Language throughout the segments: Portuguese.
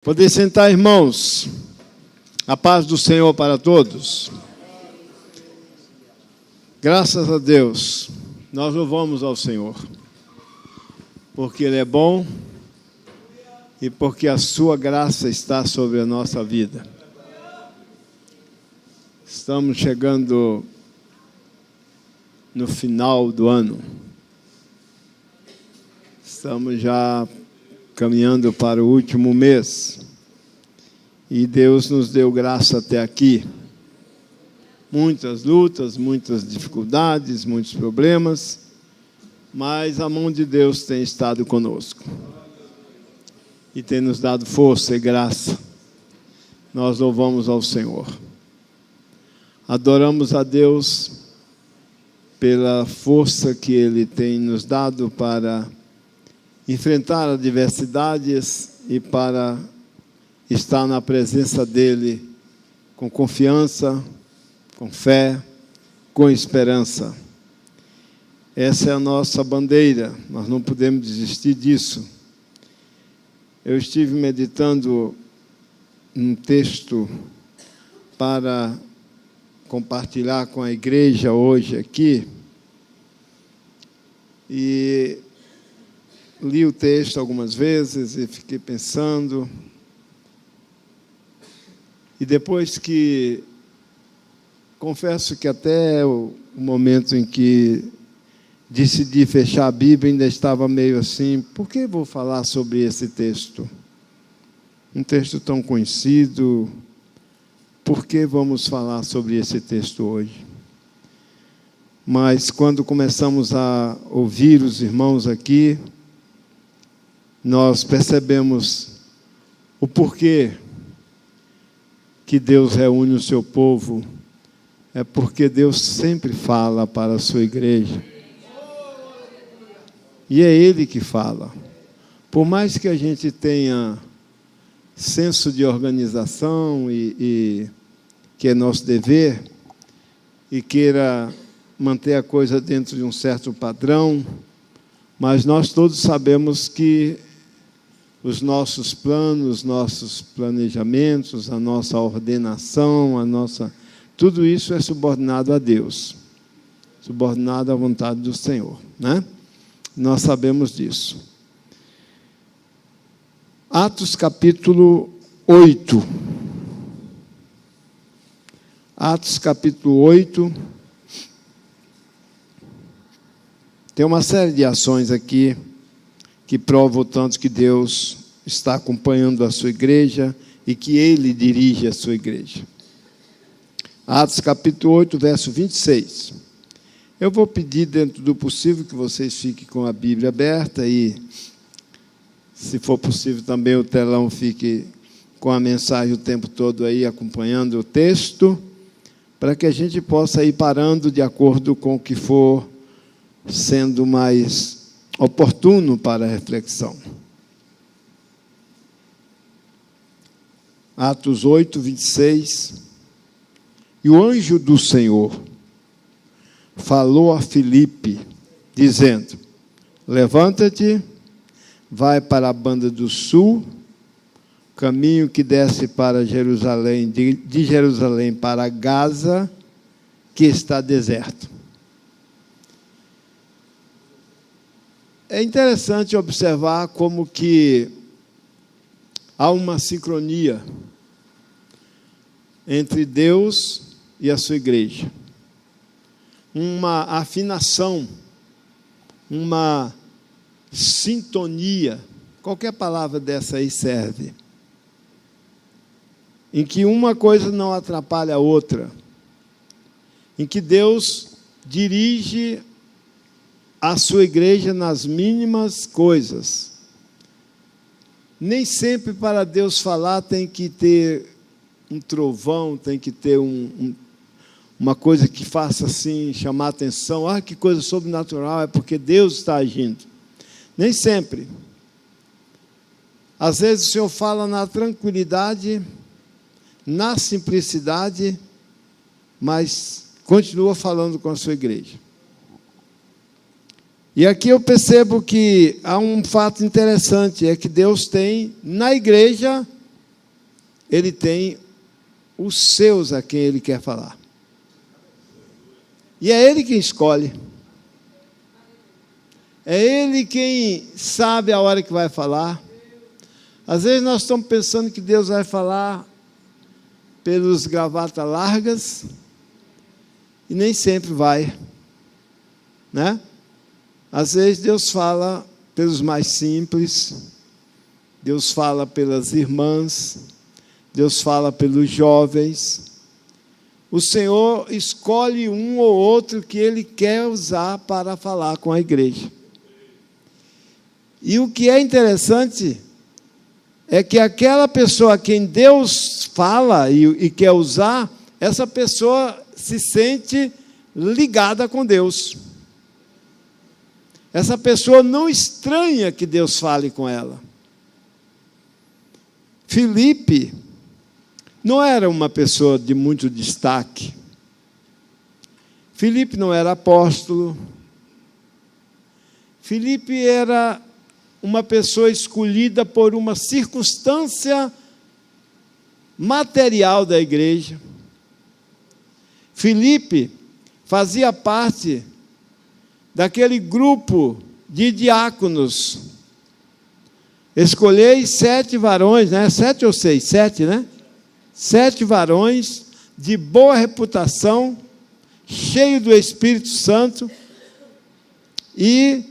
Poder sentar, irmãos. A paz do Senhor para todos. Graças a Deus, nós louvamos ao Senhor, porque Ele é bom e porque a sua graça está sobre a nossa vida. Estamos chegando no final do ano. Estamos já caminhando para o último mês. E Deus nos deu graça até aqui. Muitas lutas, muitas dificuldades, muitos problemas, mas a mão de Deus tem estado conosco. E tem nos dado força e graça. Nós louvamos ao Senhor. Adoramos a Deus pela força que Ele tem nos dado para enfrentar adversidades e para estar na presença dEle com confiança, com fé, com esperança. Essa é a nossa bandeira, nós não podemos desistir disso. Eu estive meditando um texto para compartilhar com a igreja hoje aqui, e li o texto algumas vezes e fiquei pensando. E depois que, confesso que até o momento em que decidi fechar a Bíblia, ainda estava meio assim, por que vou falar sobre esse texto? Um texto tão conhecido, por que vamos falar sobre esse texto hoje? Mas quando começamos a ouvir os irmãos aqui, nós percebemos o porquê que Deus reúne o seu povo. É porque Deus sempre fala para a sua igreja. E é Ele que fala. Por mais que a gente tenha senso de organização e que é nosso dever, e queira manter a coisa dentro de um certo padrão, mas nós todos sabemos que os nossos planos, nossos planejamentos, a nossa ordenação, tudo isso é subordinado a Deus, subordinado à vontade do Senhor, né? Nós sabemos disso. Atos capítulo 8. Atos capítulo 8. Tem uma série de ações aqui que provam o tanto que Deus está acompanhando a sua igreja e que Ele dirige a sua igreja. Atos capítulo 8, verso 26. Eu vou pedir, dentro do possível, que vocês fiquem com a Bíblia aberta e, se for possível, também o telão fique com a mensagem o tempo todo aí, acompanhando o texto, para que a gente possa ir parando de acordo com o que for sendo mais oportuno para a reflexão. Atos 8, 26. E o anjo do Senhor falou a Filipe, dizendo: levanta-te, vai para a banda do sul, caminho que desce para Jerusalém, de Jerusalém para Gaza, que está deserto. É interessante observar como que há uma sincronia entre Deus e a sua igreja. Uma afinação, uma sintonia, qualquer palavra dessa aí serve, em que uma coisa não atrapalha a outra, em que Deus dirige a sua igreja nas mínimas coisas. Nem sempre para Deus falar tem que ter um trovão, tem que ter uma coisa que faça assim, chamar a atenção. Ah, que coisa sobrenatural, é porque Deus está agindo. Nem sempre. Às vezes o Senhor fala na tranquilidade, na simplicidade, mas continua falando com a sua igreja. E aqui eu percebo que há um fato interessante, é que Deus tem na igreja Ele tem os seus a quem Ele quer falar. E é Ele quem escolhe. É Ele quem sabe a hora que vai falar. Às vezes nós estamos pensando que Deus vai falar pelos gravatas largas, e nem sempre vai, né? Às vezes Deus fala pelos mais simples, Deus fala pelas irmãs, Deus fala pelos jovens. O Senhor escolhe um ou outro que Ele quer usar para falar com a igreja. E o que é interessante é que aquela pessoa a quem Deus fala e quer usar, essa pessoa se sente ligada com Deus. Essa pessoa não estranha que Deus fale com ela. Filipe não era uma pessoa de muito destaque. Filipe não era apóstolo. Filipe era uma pessoa escolhida por uma circunstância material da igreja. Filipe fazia parte daquele grupo de diáconos. Escolhei 7 varões, né? 7 ou 6? 7, né? 7 varões de boa reputação, cheios do Espírito Santo, e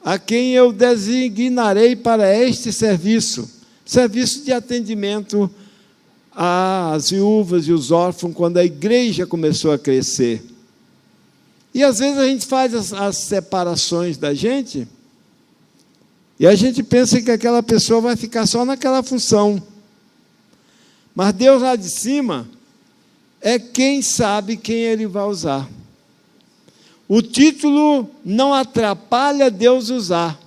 a quem eu designarei para este serviço de atendimento às viúvas e os órfãos, quando a igreja começou a crescer. E às vezes a gente faz as separações da gente, e a gente pensa que aquela pessoa vai ficar só naquela função. Mas Deus lá de cima é quem sabe quem Ele vai usar. O título não atrapalha Deus usar,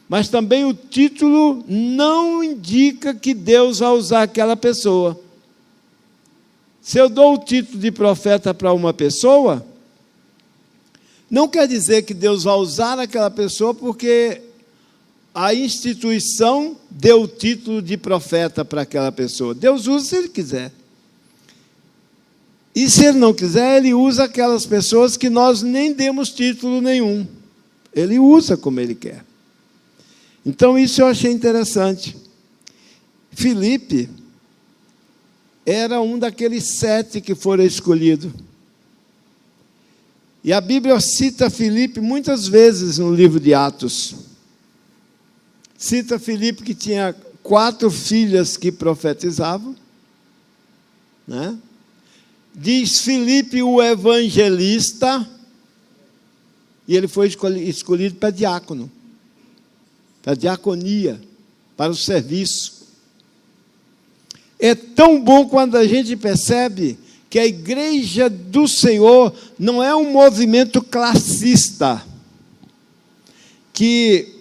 mas também o título não indica que Deus vai usar aquela pessoa. Se eu dou o título de profeta para uma pessoa, não quer dizer que Deus vai usar aquela pessoa porque a instituição deu o título de profeta para aquela pessoa. Deus usa se Ele quiser. E se Ele não quiser, Ele usa aquelas pessoas que nós nem demos título nenhum. Ele usa como Ele quer. Então, isso eu achei interessante. Filipe era um daqueles 7 que foram escolhidos. E a Bíblia cita Filipe muitas vezes no livro de Atos. Cita Filipe que tinha 4 filhas que profetizavam, né? Diz Filipe o evangelista, e ele foi escolhido para diácono, para a diaconia, para o serviço. É tão bom quando a gente percebe que a igreja do Senhor não é um movimento classista, que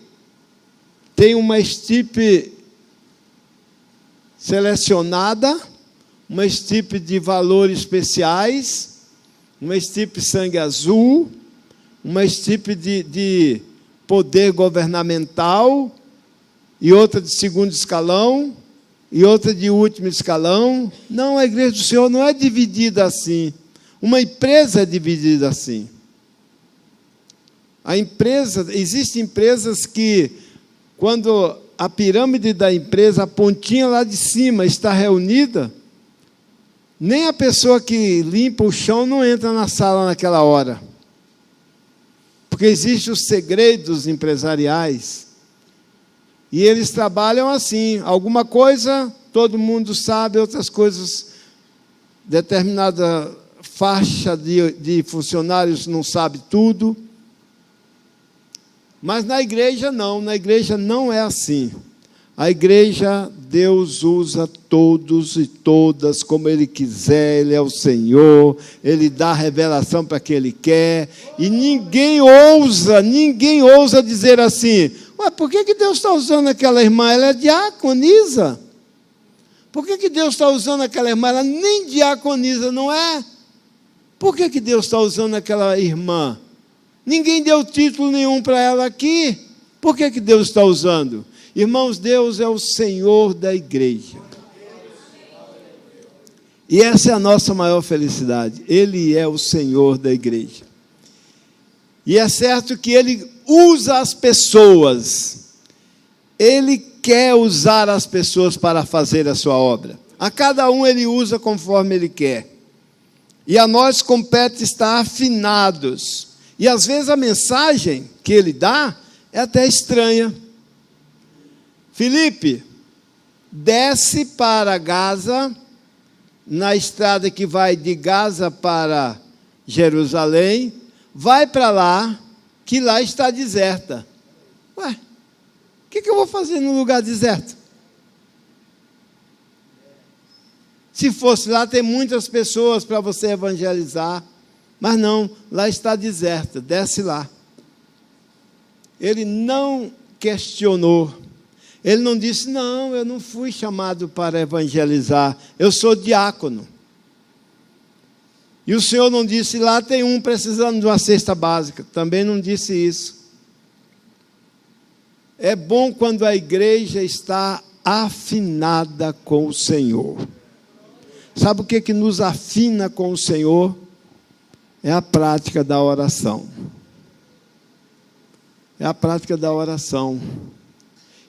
tem uma estirpe selecionada, uma estirpe de valores especiais, uma estirpe sangue azul, uma estirpe de poder governamental, e outra de segundo escalão, e outra de último escalão. Não, a igreja do Senhor não é dividida assim. Uma empresa é dividida assim. Existem empresas que, quando a pirâmide da empresa, a pontinha lá de cima está reunida, nem a pessoa que limpa o chão não entra na sala naquela hora. Porque existem os segredos empresariais. E eles trabalham assim. Alguma coisa todo mundo sabe, outras coisas, determinada faixa de funcionários não sabe tudo. Mas na igreja não é assim. A igreja, Deus usa todos e todas como Ele quiser. Ele é o Senhor, Ele dá a revelação para quem Ele quer, e ninguém ousa dizer assim: ué, por que Deus está usando aquela irmã? Ela é diaconisa. Por que Deus está usando aquela irmã? Ela nem diaconisa, não é? Por que Deus está usando aquela irmã? Ninguém deu título nenhum para ela aqui. Por que Deus está usando? Irmãos, Deus é o Senhor da igreja. E essa é a nossa maior felicidade. Ele é o Senhor da igreja. E é certo que Ele usa as pessoas. Ele quer usar as pessoas para fazer a sua obra. A cada um Ele usa conforme Ele quer. E a nós compete estar afinados. E às vezes a mensagem que Ele dá é até estranha. Filipe, desce para Gaza, na estrada que vai de Gaza para Jerusalém, vai para lá, que lá está deserta. Ué, o que eu vou fazer num lugar deserto? Se fosse lá, tem muitas pessoas para você evangelizar, mas não, lá está deserta, desce lá. Ele não questionou, ele não disse, não, eu não fui chamado para evangelizar, eu sou diácono. E o Senhor não disse, lá tem um precisando de uma cesta básica, também não disse isso. É bom quando a igreja está afinada com o Senhor. Sabe o que nos afina com o Senhor? É a prática da oração. É a prática da oração.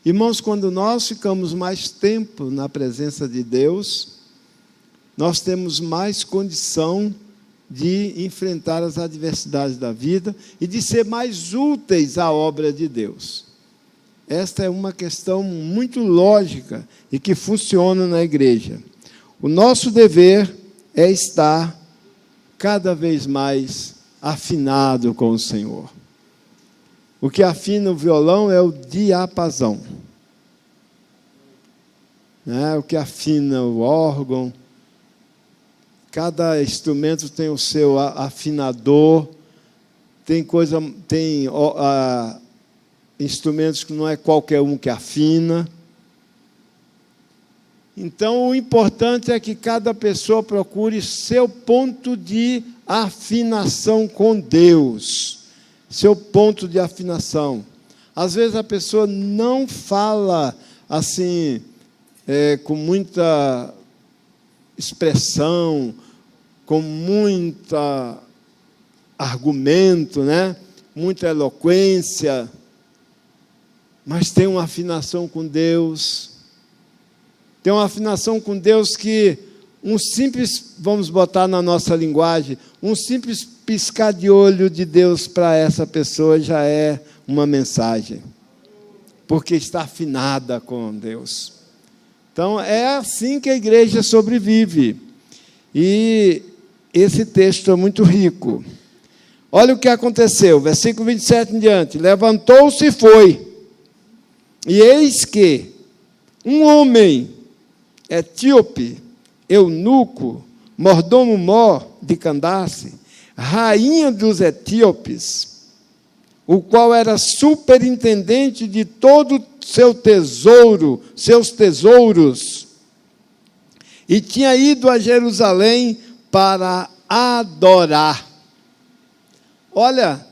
Irmãos, quando nós ficamos mais tempo na presença de Deus, nós temos mais condição de enfrentar as adversidades da vida e de ser mais úteis à obra de Deus. Esta é uma questão muito lógica e que funciona na igreja. O nosso dever é estar cada vez mais afinado com o Senhor. O que afina o violão é o diapasão. O que afina o órgão. Cada instrumento tem o seu afinador. Tem instrumentos que não é qualquer um que afina. Então, o importante é que cada pessoa procure seu ponto de afinação com Deus. Seu ponto de afinação. Às vezes a pessoa não fala assim, com muita expressão, com muito argumento, muita eloquência, mas tem uma afinação com Deus. Tem uma afinação com Deus que um simples, vamos botar na nossa linguagem, um simples piscar de olho de Deus para essa pessoa já é uma mensagem, porque está afinada com Deus. Então, é assim que a igreja sobrevive. E esse texto é muito rico. Olha o que aconteceu, versículo 27 em diante. Levantou-se e foi. E eis que um homem etíope, eunuco, mordomo-mor de Candace, rainha dos etíopes, o qual era superintendente de todo o seu tesouro, seus tesouros, e tinha ido a Jerusalém para adorar. Olha,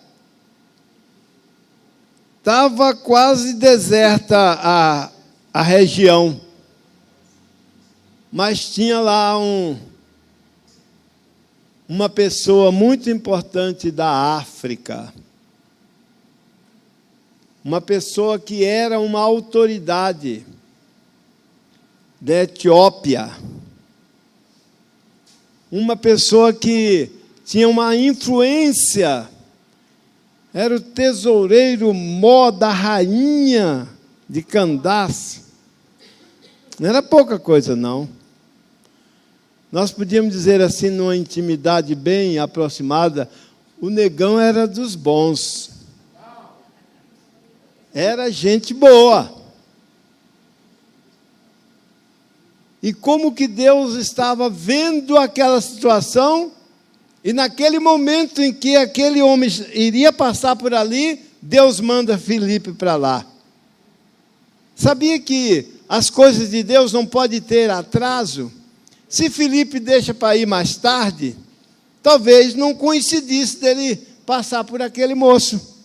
estava quase deserta a região, mas tinha lá uma pessoa muito importante da África, uma pessoa que era uma autoridade da Etiópia, uma pessoa que tinha uma influência, era o tesoureiro-mor da rainha de Candace. Não era pouca coisa, não. Nós podíamos dizer assim, numa intimidade bem aproximada, o negão era dos bons. Era gente boa. E como que Deus estava vendo aquela situação, e naquele momento em que aquele homem iria passar por ali, Deus manda Filipe para lá. Sabia que as coisas de Deus não podem ter atraso? Se Filipe deixa para ir mais tarde, talvez não coincidisse dele passar por aquele moço.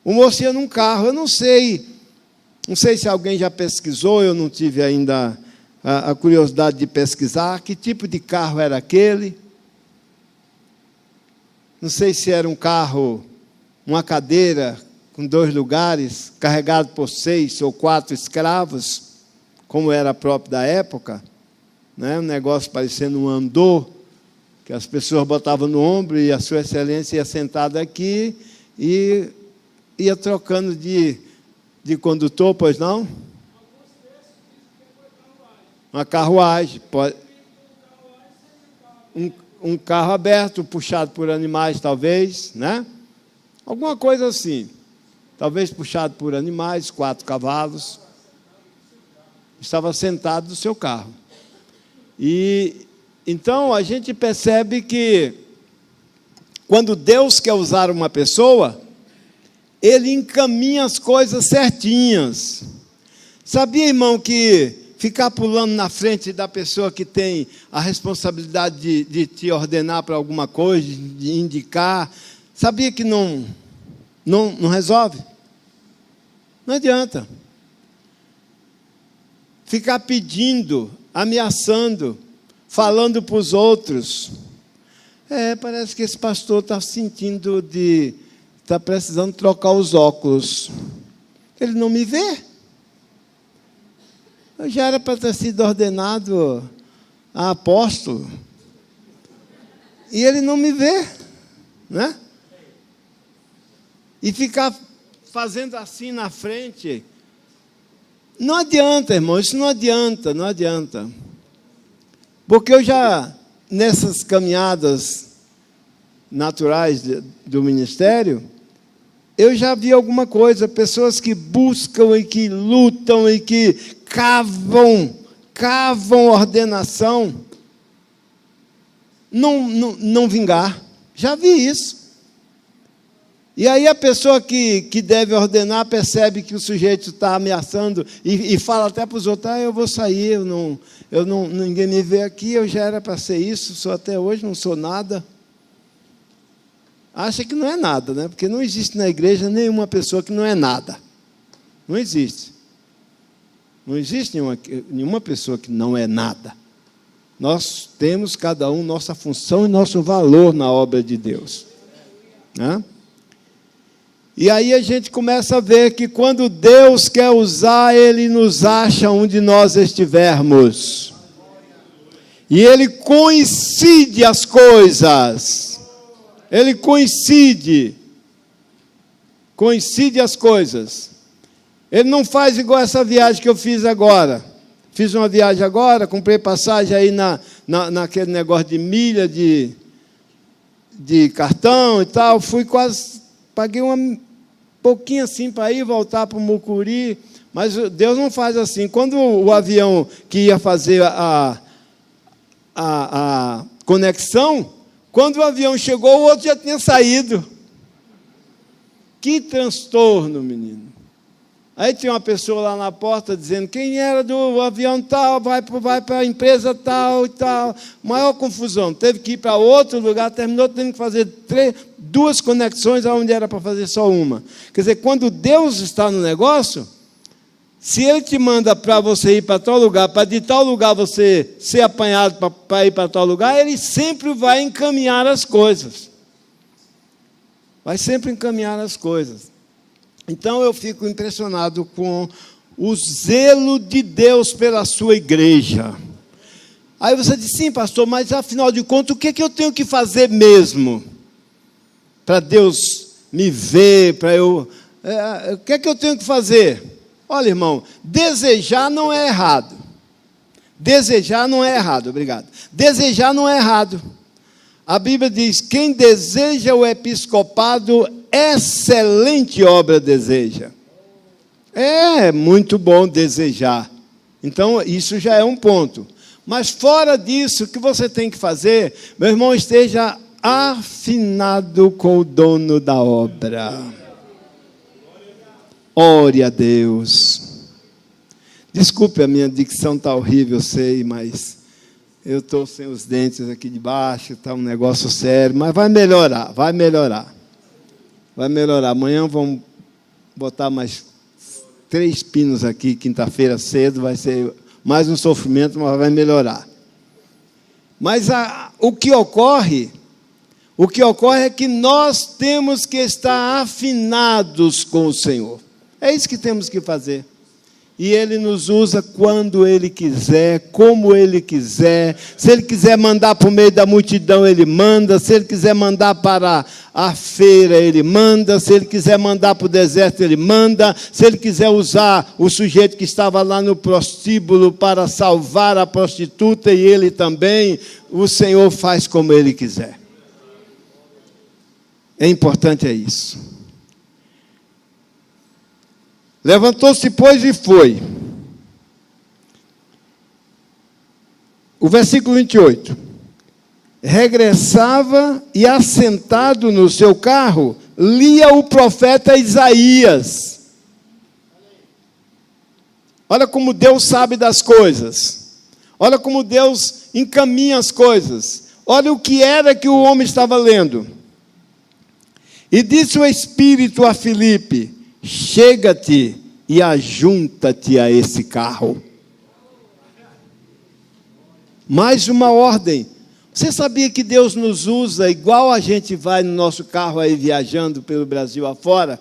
O moço ia num carro, eu não sei se alguém já pesquisou, eu não tive ainda a curiosidade de pesquisar que tipo de carro era aquele. Não sei se era um carro, uma cadeira com 2 lugares, carregado por 6 ou 4 escravos, como era próprio da época, né? Um negócio parecendo um andor, que as pessoas botavam no ombro e a sua excelência ia sentado aqui e ia trocando de condutor, pois não? Uma carruagem, um carro aberto, puxado por animais, talvez, né? Alguma coisa assim. Talvez puxado por animais, 4 cavalos. Estava sentado no seu carro. E então a gente percebe que quando Deus quer usar uma pessoa, Ele encaminha as coisas certinhas. Sabia, irmão, que ficar pulando na frente da pessoa que tem a responsabilidade de te ordenar para alguma coisa, de indicar, sabia que não resolve? Não adianta. Ficar pedindo, ameaçando, falando para os outros. Parece que esse pastor está sentindo está precisando trocar os óculos. Ele não me vê. Eu já era para ter sido ordenado a apóstolo. E ele não me vê, né? E ficar fazendo assim na frente. Não adianta, irmão, isso não adianta, não adianta. Porque eu já, nessas caminhadas naturais do ministério, eu já vi alguma coisa, pessoas que buscam e que lutam e que cavam ordenação, não vingar. Já vi isso. E aí a pessoa que deve ordenar percebe que o sujeito está ameaçando e fala até para os outros, eu vou sair, ninguém me vê aqui, eu já era para ser isso, sou até hoje, não sou nada. Acha que não é nada, né? Porque não existe na igreja nenhuma pessoa que não é nada. Não existe. Não existe nenhuma pessoa que não é nada. Nós temos, cada um, nossa função e nosso valor na obra de Deus. Né? E aí a gente começa a ver que quando Deus quer usar, Ele nos acha onde nós estivermos. E Ele coincide as coisas. Ele coincide as coisas. Ele não faz igual essa viagem que eu fiz agora. Fiz uma viagem agora, comprei passagem aí naquele negócio de milha, de cartão e tal. Fui quase, paguei um pouquinho assim para ir voltar para o Mucuri. Mas Deus não faz assim. Quando o avião que ia fazer a conexão, quando o avião chegou, o outro já tinha saído. Que transtorno, menino. Aí tinha uma pessoa lá na porta dizendo, quem era do avião tal, vai para a empresa tal e tal. Maior confusão. Teve que ir para outro lugar, terminou tendo que fazer 2 conexões, onde era para fazer só uma. Quer dizer, quando Deus está no negócio, se Ele te manda para você ir para tal lugar, para de tal lugar você ser apanhado para ir para tal lugar, Ele sempre vai encaminhar as coisas. Vai sempre encaminhar as coisas. Então eu fico impressionado com o zelo de Deus pela sua igreja. Aí você diz, sim, pastor, mas afinal de contas, o que é que eu tenho que fazer mesmo? Para Deus me ver, para eu... o que é que eu tenho que fazer? Olha, irmão, desejar não é errado. Desejar não é errado, obrigado. Desejar não é errado. A Bíblia diz, quem deseja o episcopado, excelente obra deseja. É muito bom desejar. Então, isso já é um ponto. Mas fora disso, o que você tem que fazer, meu irmão, esteja afinado com o dono da obra. Ore a Deus. Desculpe, a minha dicção está horrível, eu sei, mas eu estou sem os dentes aqui de baixo, está um negócio sério, mas vai melhorar, vai melhorar. Vai melhorar. Amanhã vamos botar mais 3 pinos aqui, quinta-feira cedo, vai ser mais um sofrimento, mas vai melhorar. Mas o que ocorre é que nós temos que estar afinados com o Senhor. É isso que temos que fazer. E Ele nos usa quando Ele quiser, como Ele quiser. Se Ele quiser mandar para o meio da multidão, Ele manda. Se Ele quiser mandar para a feira, Ele manda. Se Ele quiser mandar para o deserto, Ele manda. Se Ele quiser usar o sujeito que estava lá no prostíbulo para salvar a prostituta, e ele também, o Senhor faz como Ele quiser. É importante isso. Levantou-se, pois, e foi. O versículo 28. Regressava e, assentado no seu carro, lia o profeta Isaías. Olha como Deus sabe das coisas. Olha como Deus encaminha as coisas. Olha o que era que o homem estava lendo. E disse o Espírito a Filipe: chega-te e ajunta-te a esse carro. Mais uma ordem. Você sabia que Deus nos usa igual a gente vai no nosso carro aí viajando pelo Brasil afora?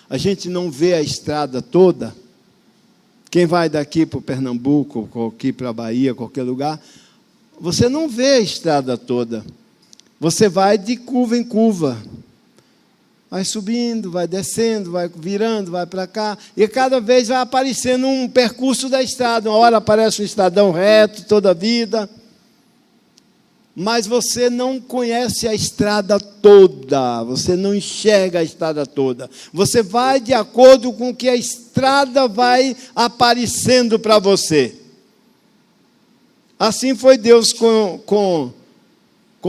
A gente não vê a estrada toda. Quem vai daqui para o Pernambuco, ou aqui para a Bahia, qualquer lugar, você não vê a estrada toda. Você vai de curva em curva. Vai subindo, vai descendo, vai virando, vai para cá. E cada vez vai aparecendo um percurso da estrada. Uma hora aparece um estradão reto toda a vida. Mas você não conhece a estrada toda. Você não enxerga a estrada toda. Você vai de acordo com o que a estrada vai aparecendo para você. Assim foi Deus com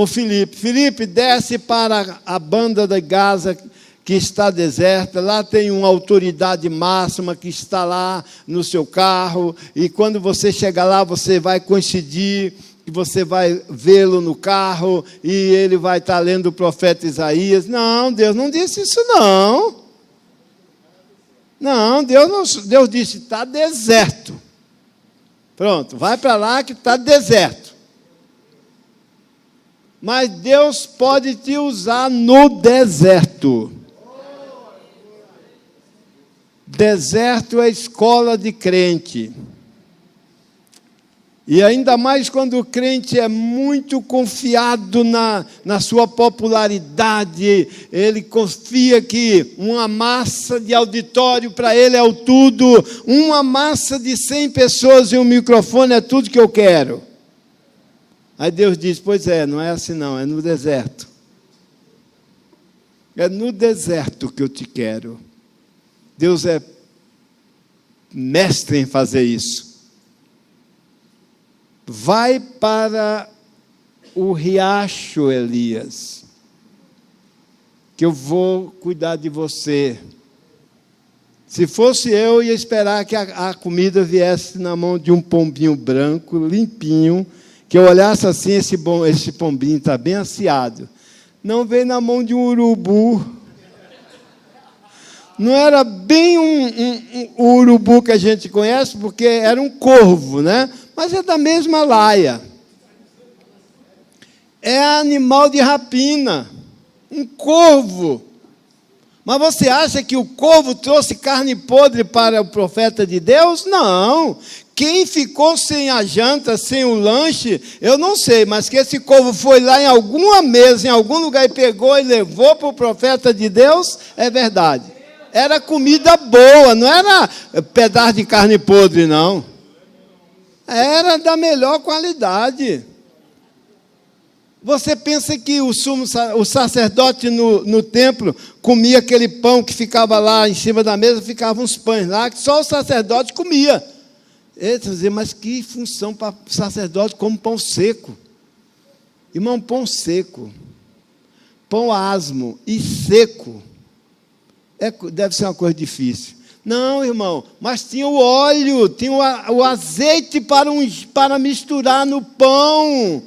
Filipe. Filipe, desce para a banda de Gaza, que está deserta. Lá tem uma autoridade máxima que está lá no seu carro. E quando você chegar lá, você vai coincidir, que você vai vê-lo no carro, e ele vai estar lendo o profeta Isaías. Não, Deus não disse isso, não. Não, Deus disse, está deserto. Pronto, vai para lá que está deserto. Mas Deus pode te usar no deserto. Deserto é escola de crente. E ainda mais quando o crente é muito confiado na sua popularidade, ele confia que uma massa de auditório para ele é o tudo, uma massa de 100 pessoas e um microfone é tudo que eu quero. Aí Deus diz, pois é, não é assim não, é no deserto. É no deserto que eu te quero. Deus é mestre em fazer isso. Vai para o riacho, Elias, que eu vou cuidar de você. Se fosse eu, ia esperar que a comida viesse na mão de um pombinho branco, limpinho, que eu olhasse assim, esse pombinho está bem aciado. Não veio na mão de um urubu. Não era bem um urubu que a gente conhece, porque era um corvo, né? Mas é da mesma laia. É animal de rapina. Um corvo. Mas você acha que o corvo trouxe carne podre para o profeta de Deus? Não. Quem ficou sem a janta, sem o lanche, eu não sei, mas que esse corvo foi lá em alguma mesa, em algum lugar, e pegou e levou para o profeta de Deus, é verdade. Era comida boa, não era pedaço de carne podre, não. Era da melhor qualidade. Você pensa que o sacerdote no templo comia aquele pão que ficava lá em cima da mesa, ficavam uns pães lá, que só o sacerdote comia. Eles diziam, mas que função para o sacerdote como pão seco? Irmão, pão seco, pão asmo e seco, deve ser uma coisa difícil. Não, irmão, mas tinha o óleo, tinha o azeite para misturar no pão.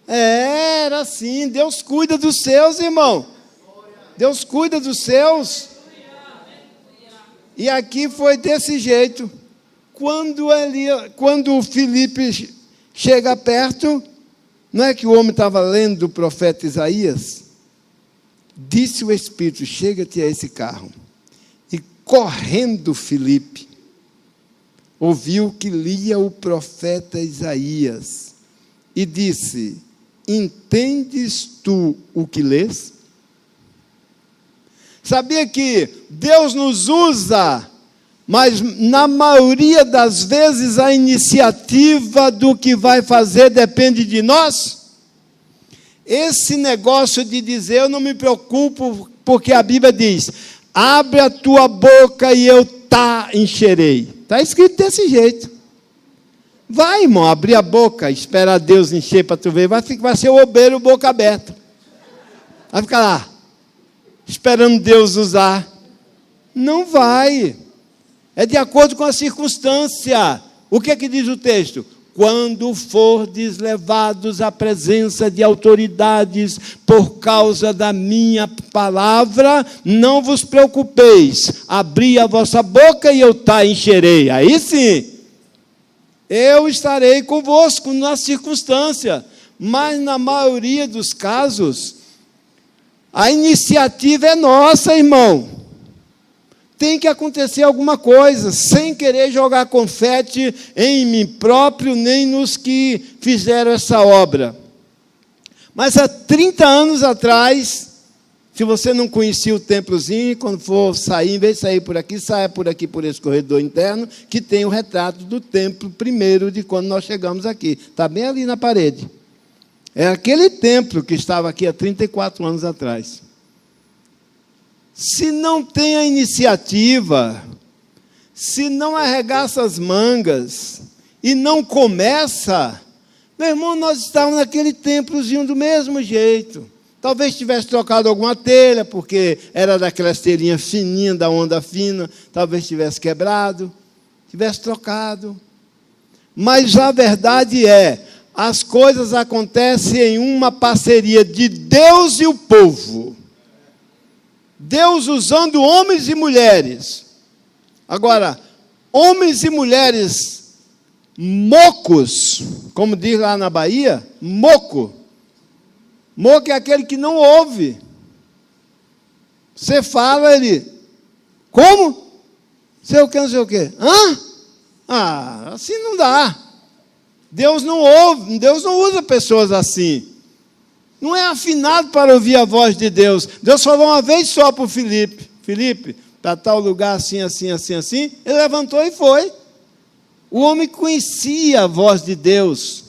Era assim, Deus cuida dos seus, irmão. Deus cuida dos seus. E aqui foi desse jeito. quando Filipe chega perto, não é que o homem estava lendo o profeta Isaías? Disse o Espírito: chega-te a esse carro. E correndo Filipe, ouviu que lia o profeta Isaías, e disse: entendes tu o que lês? Sabia que Deus nos usa, mas na maioria das vezes a iniciativa do que vai fazer depende de nós? Esse negócio de dizer eu não me preocupo, porque a Bíblia diz: abre a tua boca e eu encherei. Está escrito desse jeito. Vai, irmão, abrir a boca, esperar Deus encher para tu ver, vai ser o obeiro boca aberta. Vai ficar lá, esperando Deus usar. Não vai. É de acordo com a circunstância. O que é que diz o texto? Quando fordes levados à presença de autoridades por causa da minha palavra, não vos preocupeis, abri a vossa boca e eu encherei. Aí sim, eu estarei convosco na circunstância, mas na maioria dos casos, a iniciativa é nossa, irmão. Tem que acontecer alguma coisa, sem querer jogar confete em mim próprio, nem nos que fizeram essa obra. Mas há 30 anos atrás, se você não conhecia o templozinho, quando for sair, em vez de sair por aqui, saia por aqui, por esse corredor interno, que tem o retrato do templo primeiro de quando nós chegamos aqui. Está bem ali na parede. É aquele templo que estava aqui há 34 anos atrás. Se não tem a iniciativa, se não arregaça as mangas e não começa, meu irmão, nós estávamos naquele templozinho do mesmo jeito. Talvez tivesse trocado alguma telha, porque era daquelas telhinhas fininhas, da onda fina, talvez tivesse quebrado, tivesse trocado. Mas a verdade é, as coisas acontecem em uma parceria de Deus e o povo. Deus usando homens e mulheres. Agora, homens e mulheres mocos, como diz lá na Bahia, moco. Moco é aquele que não ouve. Você fala, ele, como? Sei o que, não sei o que. Hã? Assim não dá. Deus não ouve, Deus não usa pessoas assim. Não é afinado para ouvir a voz de Deus. Deus falou uma vez só para o Filipe. Filipe, para tal lugar assim, assim, assim, assim. Ele levantou e foi. O homem conhecia a voz de Deus.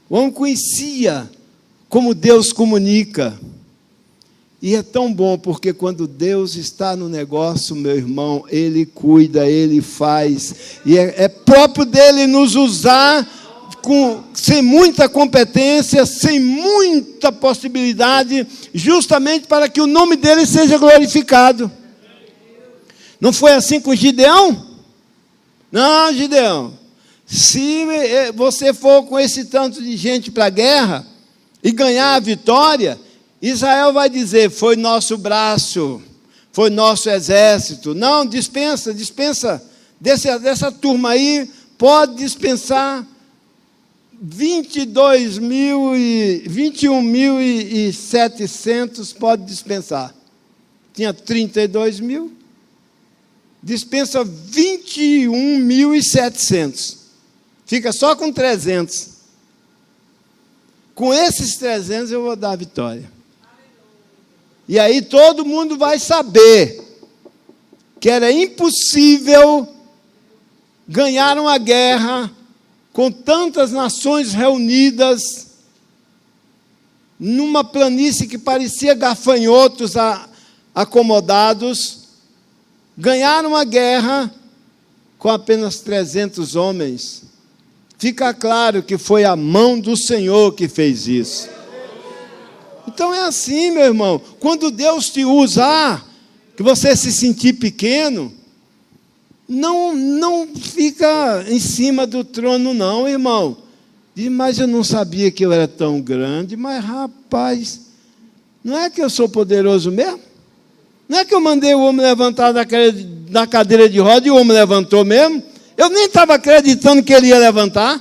O homem conhecia como Deus comunica. E é tão bom, porque quando Deus está no negócio, meu irmão, Ele cuida, Ele faz. E é próprio dEle nos usar sem muita competência, sem muita possibilidade, justamente para que o nome dele seja glorificado. Não foi assim com Gideão? Não, Gideão. Se você for com esse tanto de gente para a guerra e ganhar a vitória, Israel vai dizer: foi nosso braço, foi nosso exército. Não, dispensa dessa turma aí, pode dispensar 21.700, pode dispensar. Tinha 32 mil, dispensa 21.700. Fica só com 300. Com esses 300 eu vou dar a vitória. E aí todo mundo vai saber que era impossível ganhar uma guerra com tantas nações reunidas, numa planície que parecia gafanhotos acomodados, ganhar uma guerra com apenas 300 homens. Fica claro que foi a mão do Senhor que fez isso. Então é assim, meu irmão, quando Deus te usar, que você se sentir pequeno, não fica em cima do trono não, irmão. Diz: mas eu não sabia que eu era tão grande. Mas, rapaz, não é que eu sou poderoso mesmo? Não é que eu mandei o homem levantar da cadeira de roda e o homem levantou mesmo? Eu nem estava acreditando que ele ia levantar.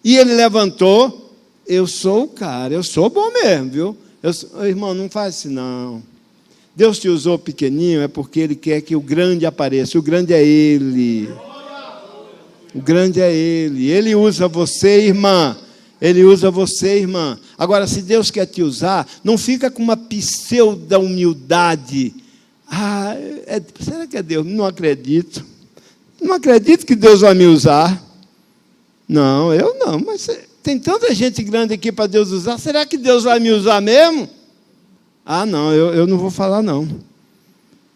E ele levantou. Eu sou o cara, eu sou bom mesmo, viu? Irmão, não faz assim não. Deus te usou pequenininho, é porque Ele quer que o grande apareça. O grande é Ele. O grande é Ele. Ele usa você, irmã. Ele usa você, irmã. Agora, se Deus quer te usar, não fica com uma pseudo-humildade. Será que é Deus? Não acredito. Não acredito que Deus vai me usar. Não, eu não. Mas tem tanta gente grande aqui para Deus usar. Será que Deus vai me usar mesmo? Não, eu não vou falar, não.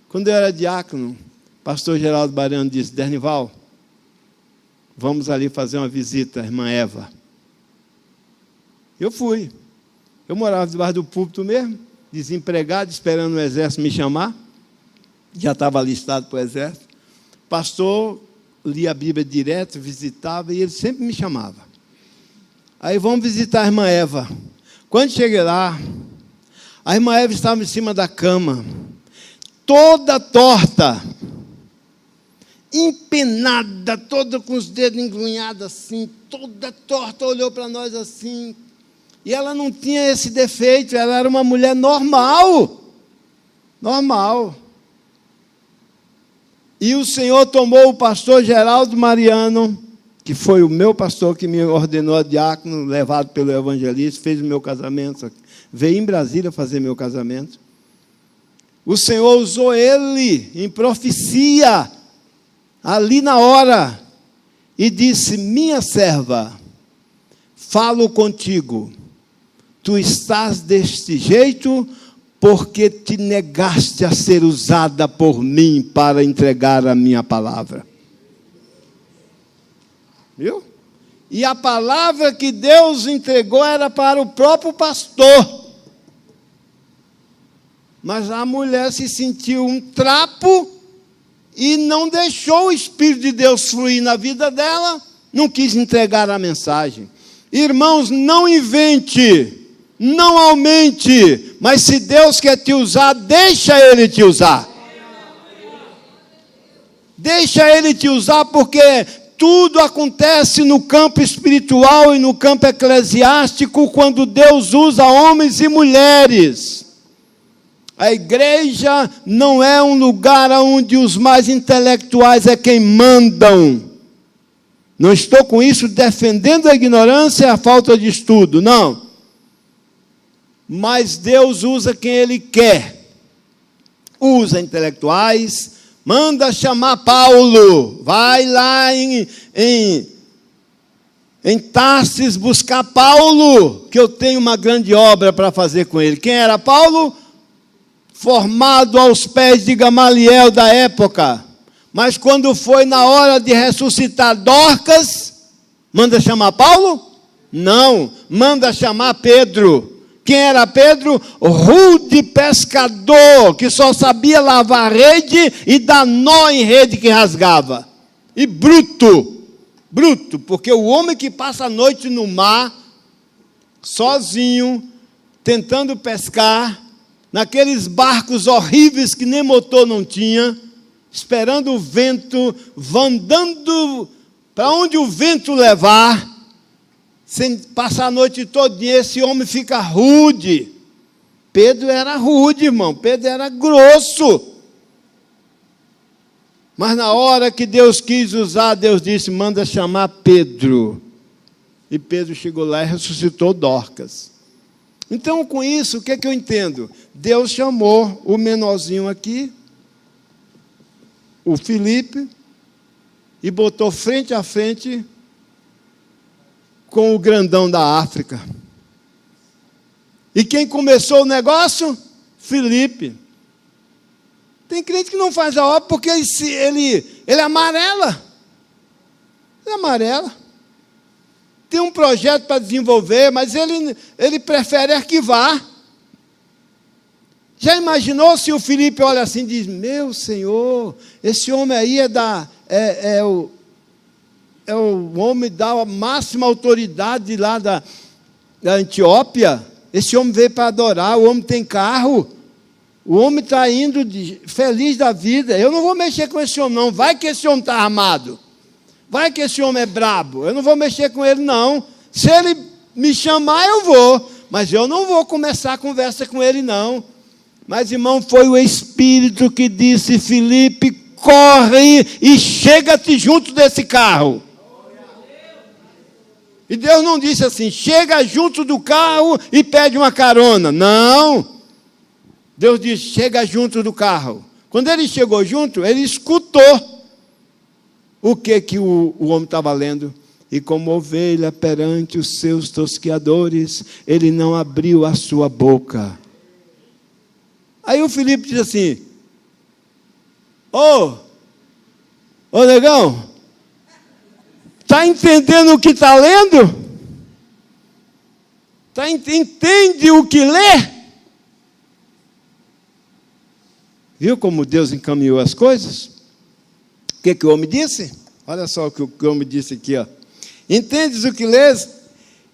Quando eu era diácono, pastor Geraldo Bariano disse: Dernival, vamos ali fazer uma visita à irmã Eva. Eu fui. Eu morava debaixo do púlpito mesmo, desempregado, esperando o exército me chamar. Já estava alistado para o exército. Pastor lia a Bíblia direto, visitava, e ele sempre me chamava. Aí vamos visitar a irmã Eva. Quando cheguei lá, a irmã Eva estava em cima da cama, toda torta, empenada, toda com os dedos engrunhados assim, toda torta, olhou para nós assim. E ela não tinha esse defeito, ela era uma mulher normal. Normal. E o Senhor tomou o pastor Geraldo Mariano, que foi o meu pastor que me ordenou a diácono, levado pelo evangelista, fez o meu casamento, veio em Brasília fazer meu casamento. O Senhor usou ele em profecia, ali na hora, e disse: minha serva, falo contigo, tu estás deste jeito porque te negaste a ser usada por mim para entregar a minha palavra. Viu? E a palavra que Deus entregou era para o próprio pastor. Mas a mulher se sentiu um trapo e não deixou o Espírito de Deus fluir na vida dela, não quis entregar a mensagem. Irmãos, não invente, não aumente, mas se Deus quer te usar, deixa Ele te usar. Deixa Ele te usar, porque tudo acontece no campo espiritual e no campo eclesiástico quando Deus usa homens e mulheres. A igreja não é um lugar onde os mais intelectuais é quem mandam. Não estou com isso defendendo a ignorância e a falta de estudo, não. Mas Deus usa quem Ele quer. Usa intelectuais, manda chamar Paulo, vai lá em Tarsis buscar Paulo, que eu tenho uma grande obra para fazer com ele. Quem era Paulo? Formado aos pés de Gamaliel da época. Mas quando foi na hora de ressuscitar Dorcas, manda chamar Paulo? Não, manda chamar Pedro. Quem era Pedro? Rude pescador, que só sabia lavar rede e dar nó em rede que rasgava. E bruto, porque o homem que passa a noite no mar, sozinho, tentando pescar, naqueles barcos horríveis que nem motor não tinha, esperando o vento, andando para onde o vento levar, sem passar a noite toda, esse homem fica rude. Pedro era rude, irmão, Pedro era grosso. Mas na hora que Deus quis usar, Deus disse: manda chamar Pedro. E Pedro chegou lá e ressuscitou Dorcas. Então, com isso, o que é que eu entendo? Deus chamou o menorzinho aqui, o Filipe, e botou frente a frente com o grandão da África. E quem começou o negócio? Filipe. Tem crente que não faz a obra porque ele amarela. Ele amarela. Tem um projeto para desenvolver, mas ele prefere arquivar. Já imaginou se o Filipe olha assim e diz: meu Senhor, esse homem aí é o homem da máxima autoridade lá da Etiópia. Esse homem veio para adorar, o homem tem carro. O homem está indo feliz da vida. Eu não vou mexer com esse homem, não. Vai que esse homem está armado. Vai que esse homem é brabo. Eu não vou mexer com ele, não. Se ele me chamar, eu vou. Mas eu não vou começar a conversa com ele, não. Mas, irmão, foi o Espírito que disse: Filipe, corre e chega-te junto desse carro. E Deus não disse assim: chega junto do carro e pede uma carona. Não. Deus disse: chega junto do carro. Quando ele chegou junto, ele escutou o que o homem estava lendo. E como ovelha perante os seus tosqueadores, ele não abriu a sua boca. Aí o Filipe diz assim: ô negão, está entendendo o que está lendo? Entende o que lê? Viu como Deus encaminhou as coisas? O que o homem disse? Olha só o que o homem disse aqui, ó. Entendes o que lês?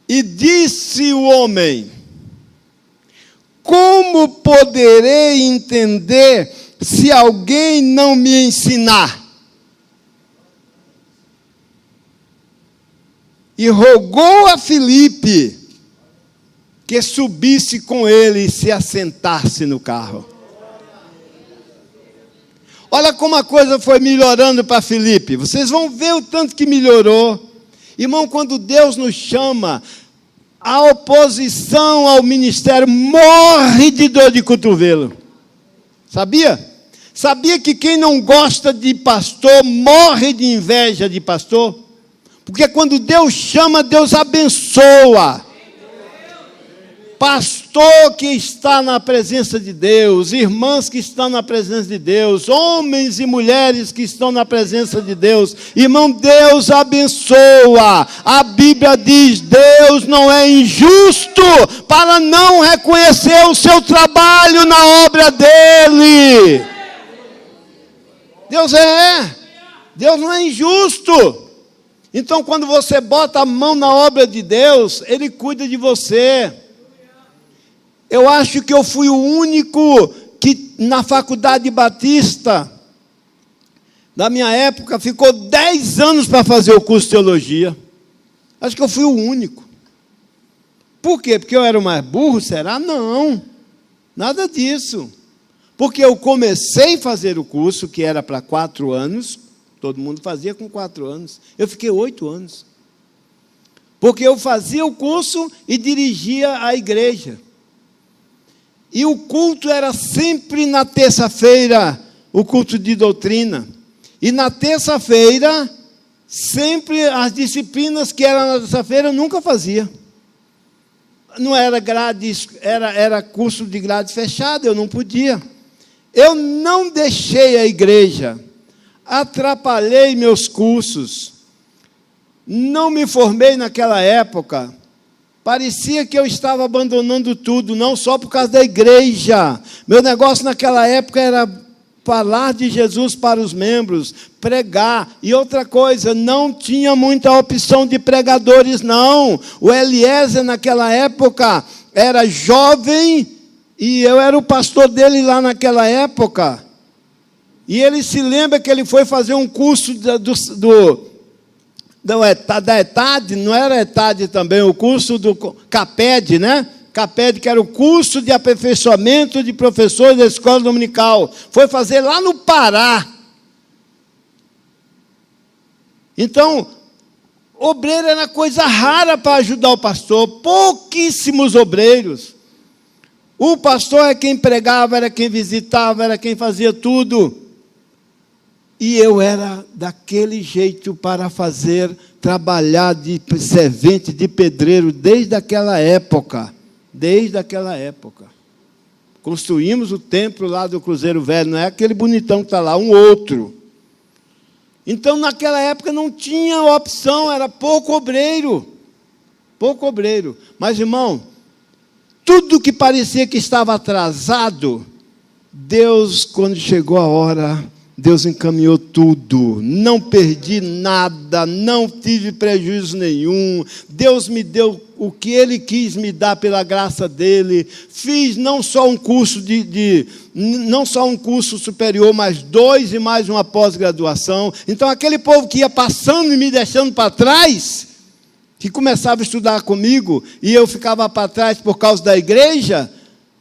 E disse o homem: como poderei entender se alguém não me ensinar? E rogou a Filipe que subisse com ele e se assentasse no carro. Olha como a coisa foi melhorando para Filipe. Vocês vão ver o tanto que melhorou. Irmão, quando Deus nos chama, a oposição ao ministério morre de dor de cotovelo. Sabia? Sabia que quem não gosta de pastor morre de inveja de pastor? Porque quando Deus chama, Deus abençoa. Pastor que está na presença de Deus, irmãs que estão na presença de Deus, homens e mulheres que estão na presença de Deus, irmão, Deus abençoa. A Bíblia diz: Deus não é injusto para não reconhecer o seu trabalho na obra dele. Deus não é injusto. Então, quando você bota a mão na obra de Deus, Ele cuida de você. Eu acho que eu fui o único que, na faculdade batista, na minha época, ficou 10 anos para fazer o curso de teologia. Acho que eu fui o único. Por quê? Porque eu era o mais burro? Será? Não. Nada disso. Porque eu comecei a fazer o curso, que era para 4 anos, todo mundo fazia com 4 anos. Eu fiquei 8 anos. Porque eu fazia o curso e dirigia a igreja. E o culto era sempre na terça-feira, o culto de doutrina. E na terça-feira, sempre as disciplinas que eram na terça-feira, eu nunca fazia. Não era grade, era curso de grade fechada, eu não podia. Eu não deixei a igreja, atrapalhei meus cursos, não me formei naquela época. Parecia que eu estava abandonando tudo, não só por causa da igreja. Meu negócio naquela época era falar de Jesus para os membros, pregar. E outra coisa, não tinha muita opção de pregadores, não. O Eliezer, naquela época, era jovem e eu era o pastor dele lá naquela época. E ele se lembra que ele foi fazer um curso da ETAD, não era ETAD também, o curso do CAPED, né? CAPED, que era o curso de aperfeiçoamento de professores da escola dominical. Foi fazer lá no Pará. Então, obreiro era coisa rara para ajudar o pastor, pouquíssimos obreiros. O pastor é quem pregava, era quem visitava, era quem fazia tudo. E eu era daquele jeito para trabalhar de servente, de pedreiro, desde aquela época. Desde aquela época. Construímos o templo lá do Cruzeiro Velho, não é aquele bonitão que está lá, um outro. Então, naquela época não tinha opção, era pouco obreiro. Pouco obreiro. Mas, irmão, tudo que parecia que estava atrasado, Deus, quando chegou a hora, Deus encaminhou tudo, não perdi nada, não tive prejuízo nenhum. Deus me deu o que Ele quis me dar pela graça dEle. Fiz não só um curso não só um curso superior, mas 2 e mais uma pós-graduação. Então aquele povo que ia passando e me deixando para trás, que começava a estudar comigo e eu ficava para trás por causa da igreja,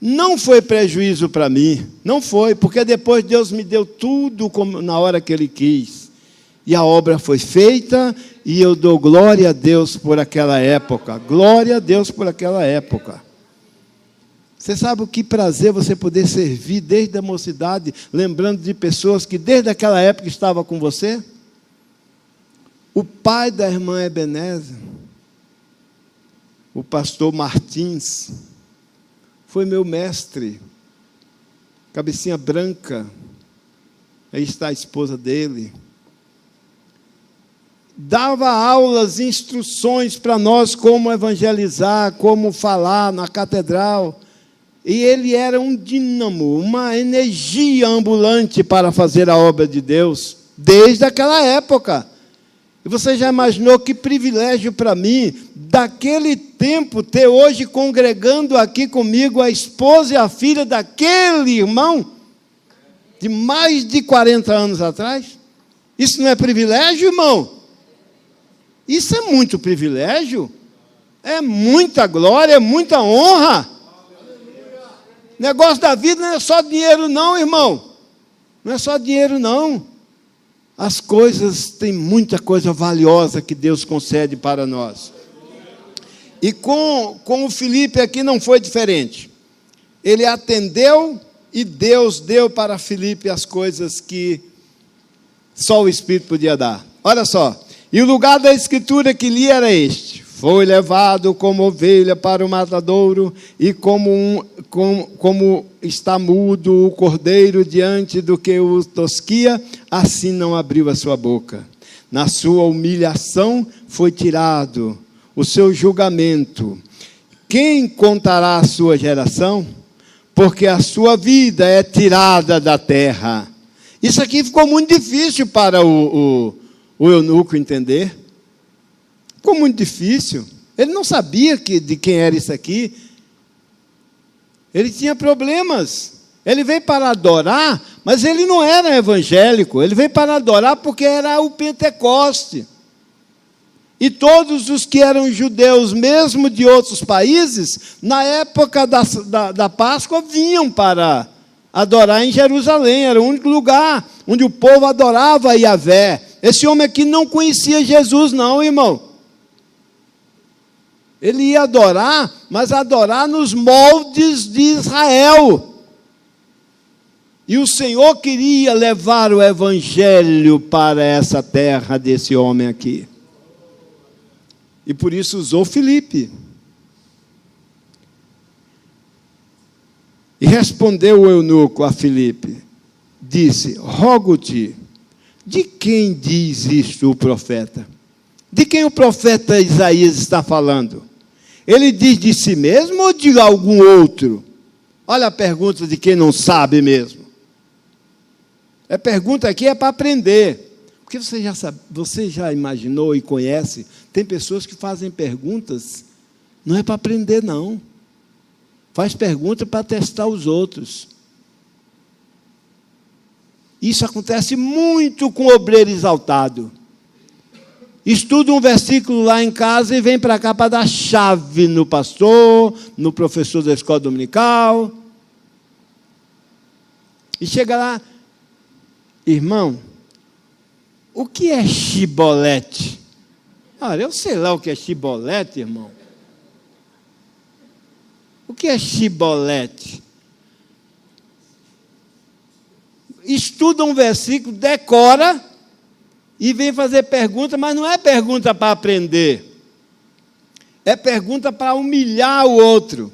não foi prejuízo para mim, não foi, porque depois Deus me deu tudo como, na hora que Ele quis. E a obra foi feita e eu dou glória a Deus por aquela época. Glória a Deus por aquela época. Você sabe o que prazer você poder servir desde a mocidade, lembrando de pessoas que desde aquela época estavam com você? O pai da irmã Ebenezer, o pastor Martins, foi meu mestre, cabecinha branca, aí está a esposa dele. Dava aulas, instruções para nós como evangelizar, como falar na catedral. E ele era um dínamo, uma energia ambulante para fazer a obra de Deus, desde aquela época. E você já imaginou que privilégio para mim, daquele tempo, ter hoje congregando aqui comigo a esposa e a filha daquele irmão, de mais de 40 anos atrás? Isso não é privilégio, irmão? Isso é muito privilégio, é muita glória, é muita honra. Negócio da vida não é só dinheiro não, irmão. Não é só dinheiro não. As coisas, tem muita coisa valiosa que Deus concede para nós. E com o Filipe aqui não foi diferente. Ele atendeu e Deus deu para Filipe as coisas que só o Espírito podia dar. Olha só. E o lugar da escritura que li era este: foi levado como ovelha para o matadouro, e como está mudo o cordeiro diante do que o tosquia, assim não abriu a sua boca. Na sua humilhação foi tirado o seu julgamento. Quem contará a sua geração? Porque a sua vida é tirada da terra. Isso aqui ficou muito difícil para o eunuco entender. Ficou muito difícil. Ele não sabia de quem era isso aqui. Ele tinha problemas. Ele veio para adorar, mas ele não era evangélico. Ele veio para adorar porque era o Pentecoste. E todos os que eram judeus, mesmo de outros países, na época da Páscoa, vinham para adorar em Jerusalém. Era o único lugar onde o povo adorava Yahvé. Esse homem aqui não conhecia Jesus não, irmão. Ele ia adorar, mas adorar nos moldes de Israel. E o Senhor queria levar o evangelho para essa terra desse homem aqui. E por isso usou Filipe. E respondeu o eunuco a Filipe, disse: rogo-te, de quem diz isto o profeta? De quem o profeta Isaías está falando? Ele diz de si mesmo ou de algum outro? Olha a pergunta de quem não sabe mesmo. A pergunta aqui é para aprender. Porque você já sabe, você já imaginou e conhece, tem pessoas que fazem perguntas, não é para aprender não. Faz pergunta para testar os outros. Isso acontece muito com o obreiro exaltado. Estuda um versículo lá em casa e vem para cá para dar chave no pastor, no professor da escola dominical. E chega lá, irmão, o que é chibolete? Olha, eu sei lá o que é chibolete, irmão. O que é chibolete? Estuda um versículo, decora e vem fazer pergunta, mas não é pergunta para aprender. É pergunta para humilhar o outro.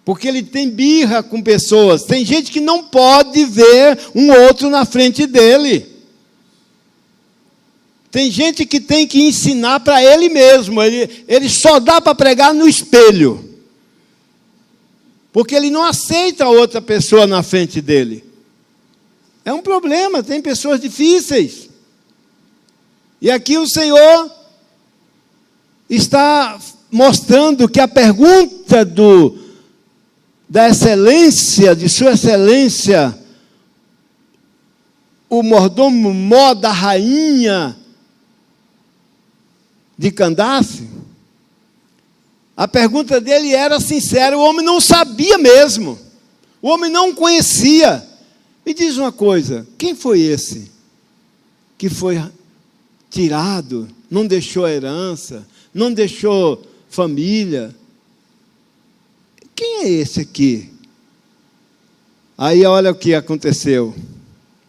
Porque ele tem birra com pessoas. Tem gente que não pode ver um outro na frente dele. Tem gente que tem que ensinar para ele mesmo. Ele só dá para pregar no espelho. Porque ele não aceita outra pessoa na frente dele. É um problema, tem pessoas difíceis. E aqui o Senhor está mostrando que a pergunta da excelência, de sua excelência, o mordomo da rainha de Candace, a pergunta dele era sincera, o homem não sabia mesmo, o homem não conhecia. Me diz uma coisa, quem foi esse que foi tirado, não deixou herança, não deixou família? Quem é esse aqui? Aí olha o que aconteceu.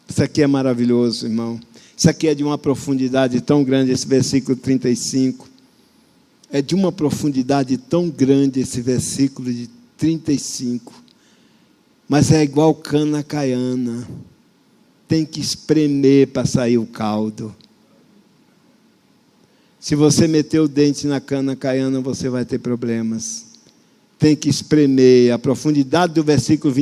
Isso aqui é maravilhoso, irmão. Isso aqui é de uma profundidade tão grande, esse versículo 35. É de uma profundidade tão grande esse versículo de 35. Mas é igual cana caiana. Tem que espremer para sair o caldo. Se você meter o dente na cana caiana, você vai ter problemas. Tem que espremer. A profundidade do versículo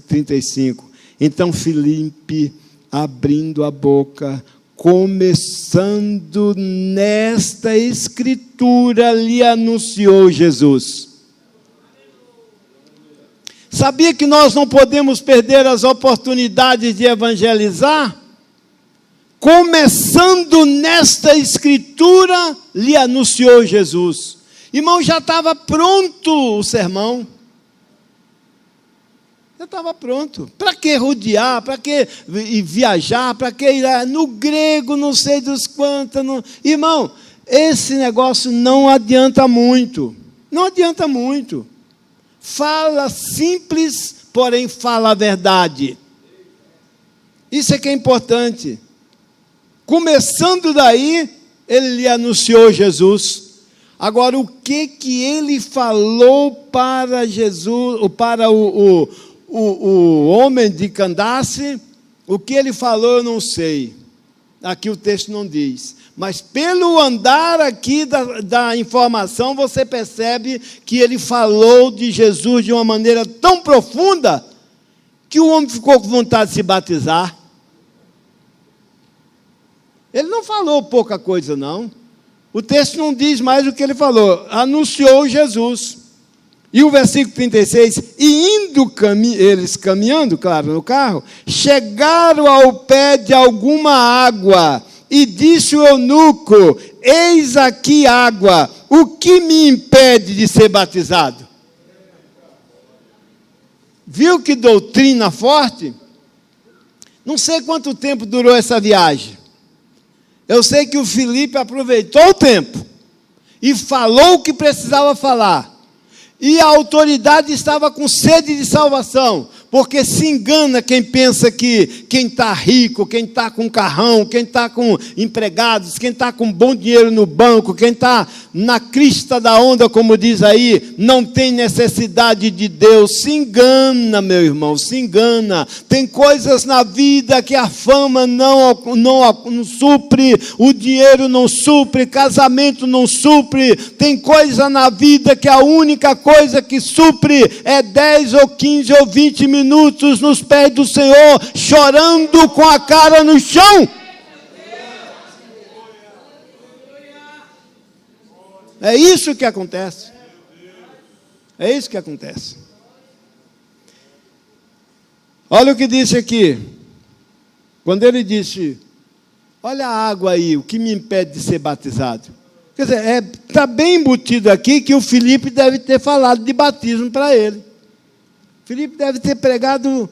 35. Então Filipe, abrindo a boca, começando nesta escritura, lhe anunciou Jesus. Sabia que nós não podemos perder as oportunidades de evangelizar? Começando nesta escritura, lhe anunciou Jesus. Irmão, já estava pronto o sermão. Já estava pronto. Para que rodear? Para que viajar? Para que ir lá? No grego, não sei dos quantos. Irmão, esse negócio não adianta muito. Não adianta muito. Fala simples, porém fala a verdade. Isso é que é importante. Começando daí, ele lhe anunciou Jesus. Agora, o que ele falou para Jesus, ou para o homem de Candace, o que ele falou eu não sei. Aqui o texto não diz. Mas pelo andar aqui da informação, você percebe que ele falou de Jesus de uma maneira tão profunda, que o homem ficou com vontade de se batizar. Ele não falou pouca coisa, não. O texto não diz mais o que ele falou. Anunciou Jesus. E o versículo 36, e indo eles caminhando, claro, no carro, chegaram ao pé de alguma água, e disse o eunuco, eis aqui água, o que me impede de ser batizado? Viu que doutrina forte? Não sei quanto tempo durou essa viagem. Eu sei que o Filipe aproveitou o tempo e falou o que precisava falar. E a autoridade estava com sede de salvação, porque se engana quem pensa que quem está rico, quem está com carrão, quem está com empregados, quem está com bom dinheiro no banco, quem está na crista da onda, como diz aí, não tem necessidade de Deus. Se engana, meu irmão, se engana. Tem coisas na vida que a fama não supre, o dinheiro não supre, casamento não supre. Tem coisa na vida que a única coisa que supre é 10 ou 15 ou 20 minutos nos pés do Senhor, chorando com a cara no chão. É isso que acontece. É isso que acontece. Olha o que disse aqui. Quando ele disse, olha a água aí, o que me impede de ser batizado? Quer dizer, está bem embutido aqui que o Filipe deve ter falado de batismo para ele. Filipe deve ter pregado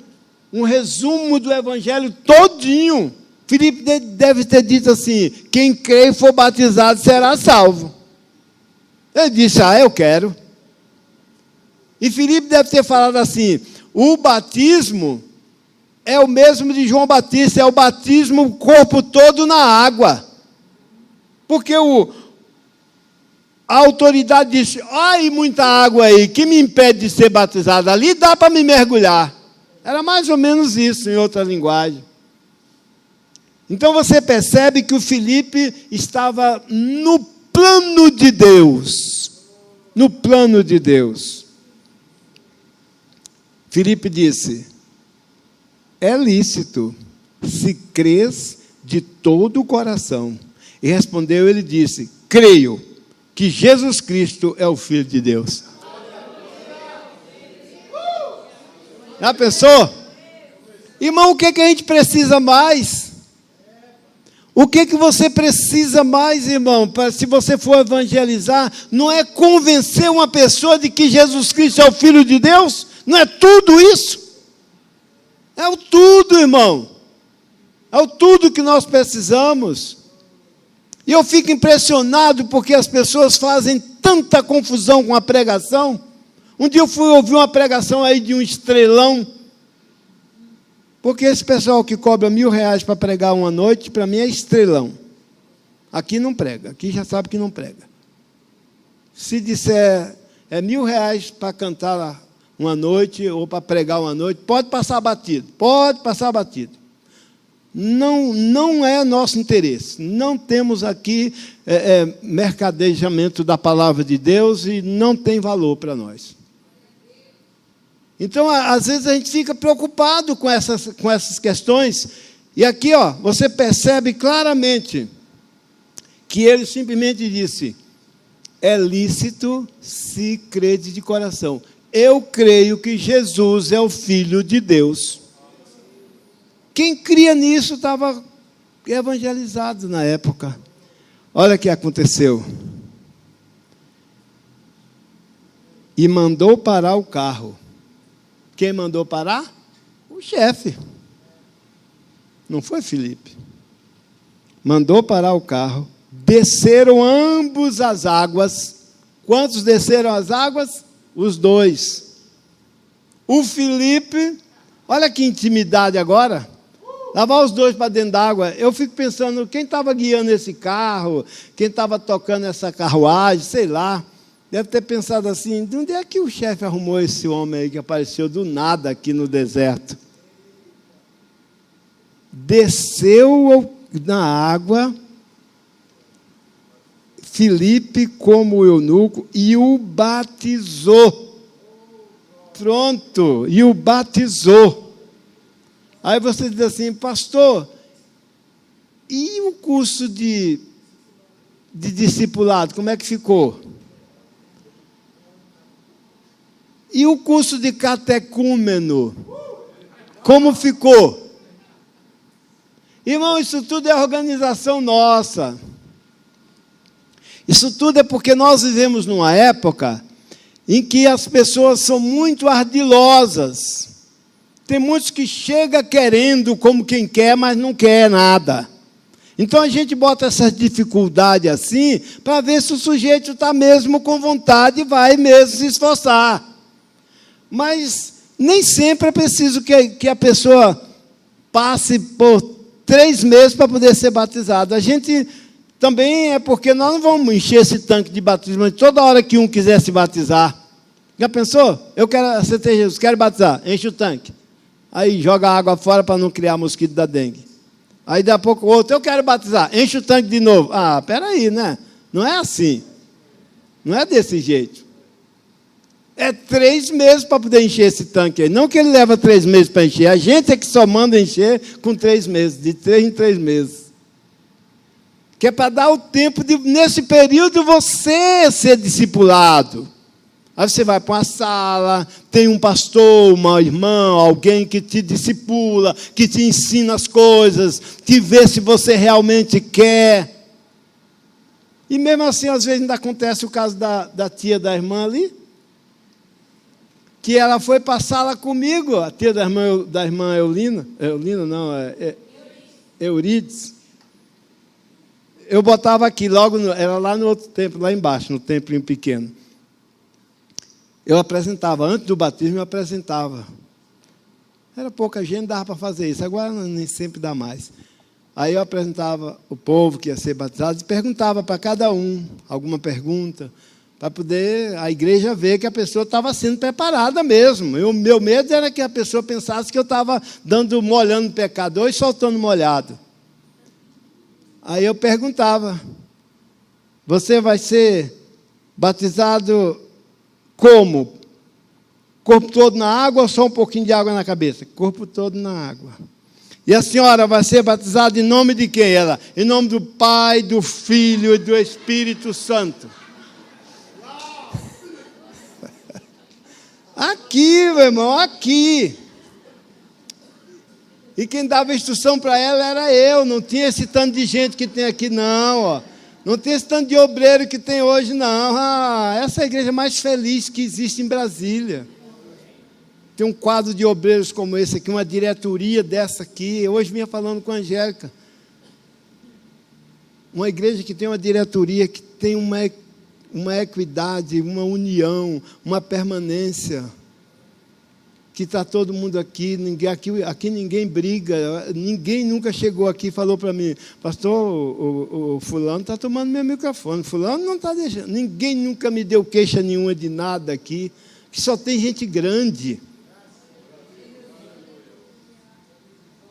um resumo do evangelho todinho. Filipe deve ter dito assim, quem crê e for batizado será salvo. Ele disse, eu quero. E Filipe deve ter falado assim, o batismo é o mesmo de João Batista, é o batismo, o corpo todo na água. Porque a autoridade disse, ai, muita água aí, que me impede de ser batizado? Ali dá para me mergulhar. Era mais ou menos isso, em outra linguagem. Então você percebe que o Filipe estava no plano de Deus. No plano de Deus. Filipe disse, é lícito se crês de todo o coração. E respondeu, ele disse, creio que Jesus Cristo é o Filho de Deus. Já pensou? Irmão, o que a gente precisa mais? O que você precisa mais, irmão? Se você for evangelizar, não é convencer uma pessoa de que Jesus Cristo é o Filho de Deus? Não é tudo isso? É o tudo, irmão. É o tudo que nós precisamos. E eu fico impressionado porque as pessoas fazem tanta confusão com a pregação. Um dia eu fui ouvir uma pregação aí de um estrelão. Porque esse pessoal que cobra R$1.000 para pregar uma noite, para mim é estrelão. Aqui não prega, aqui já sabe que não prega. Se disser R$1.000 para cantar uma noite ou para pregar uma noite, pode passar batido, pode passar batido. Não é nosso interesse. Não temos aqui mercadejamento da palavra de Deus e não tem valor para nós. Então, às vezes a gente fica preocupado com essas questões. E aqui, você percebe claramente que ele simplesmente disse, é lícito se crede de coração. Eu creio que Jesus é o Filho de Deus. Quem cria nisso estava evangelizado na época. Olha o que aconteceu. E mandou parar o carro. Quem mandou parar? O chefe. Não foi Filipe. Mandou parar o carro. Desceram ambos as águas. Quantos desceram as águas? Os dois. O Filipe, olha que intimidade agora. Lavar os dois para dentro d'água. Eu fico pensando, quem estava guiando esse carro, quem estava tocando essa carruagem, sei lá, deve ter pensado assim, de onde é que o chefe arrumou esse homem aí que apareceu do nada aqui no deserto? Desceu na água, Filipe como o eunuco, e o batizou. Pronto, e o batizou. Aí você diz assim, pastor, e o curso de discipulado, como é que ficou? E o curso de catecúmeno, como ficou? Irmão, isso tudo é organização nossa. Isso tudo é porque nós vivemos numa época em que as pessoas são muito ardilosas. Tem muitos que chegam querendo como quem quer, mas não quer nada. Então a gente bota essas dificuldades assim, para ver se o sujeito está mesmo com vontade e vai mesmo se esforçar. Mas nem sempre é preciso que a pessoa passe por 3 meses para poder ser batizado. A gente também é porque nós não vamos encher esse tanque de batismo toda hora que um quiser se batizar. Já pensou? Eu quero aceitar Jesus, quero batizar, enche o tanque. Aí joga a água fora para não criar mosquito da dengue. Aí daqui a pouco o outro, eu quero batizar, enche o tanque de novo. Ah, peraí, né? Não é assim. Não é desse jeito. É 3 meses para poder encher esse tanque aí. Não que ele leva 3 meses para encher. A gente é que só manda encher com 3 meses. De 3 em 3 meses. Que é para dar o tempo de, nesse período, você ser discipulado. Aí você vai para uma sala, tem um pastor, uma irmã, alguém que te discipula, que te ensina as coisas, que vê se você realmente quer. E mesmo assim, às vezes ainda acontece o caso da tia da irmã ali, que ela foi para a sala comigo, a tia da irmã Eulina, Eurides. Eu botava aqui, era lá no outro templo, lá embaixo, no templinho pequeno. Eu apresentava, antes do batismo eu apresentava. Era pouca gente, dava para fazer isso, agora nem sempre dá mais. Aí eu apresentava o povo que ia ser batizado e perguntava para cada um alguma pergunta, para poder a igreja ver que a pessoa estava sendo preparada mesmo. O meu medo era que a pessoa pensasse que eu estava molhando o pecador e soltando molhado. Aí eu perguntava, você vai ser batizado como? Corpo todo na água ou só um pouquinho de água na cabeça? Corpo todo na água. E a senhora vai ser batizada em nome de quem? Ela, em nome do Pai, do Filho e do Espírito Santo. Aqui, meu irmão, aqui. E quem dava instrução para ela era eu, não tinha esse tanto de gente que tem aqui não, ó. Não tem esse tanto de obreiro que tem hoje não. Essa é a igreja mais feliz que existe em Brasília. Tem um quadro de obreiros como esse aqui, uma diretoria dessa aqui. Eu hoje vinha falando com a Angélica. Uma igreja que tem uma diretoria, que tem uma equidade, uma união, uma permanência. Que está todo mundo aqui, aqui ninguém briga, ninguém nunca chegou aqui e falou para mim, pastor, o fulano está tomando meu microfone, fulano não está deixando, ninguém nunca me deu queixa nenhuma de nada aqui, que só tem gente grande.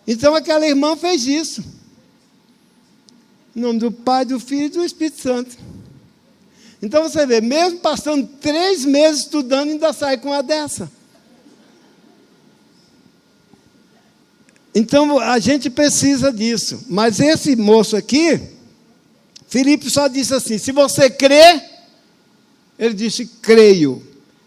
Então aquela irmã fez isso, em nome do Pai, do Filho e do Espírito Santo. Então você vê, mesmo passando 3 meses estudando, ainda sai com uma dessa. Então, a gente precisa disso. Mas esse moço aqui, Filipe só disse assim, se você crê, ele disse, creio.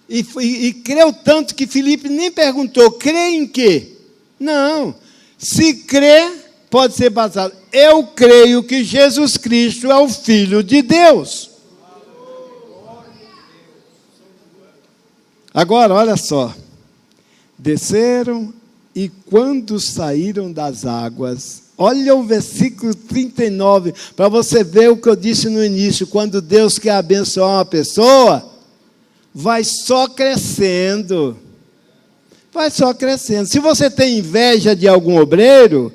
E creu tanto que Filipe nem perguntou, crê em quê? Não. Se crê, pode ser batizado. Eu creio que Jesus Cristo é o Filho de Deus. Agora, olha só. Desceram e quando saíram das águas, olha o versículo 39, para você ver o que eu disse no início, quando Deus quer abençoar uma pessoa, vai só crescendo. Vai só crescendo. Se você tem inveja de algum obreiro,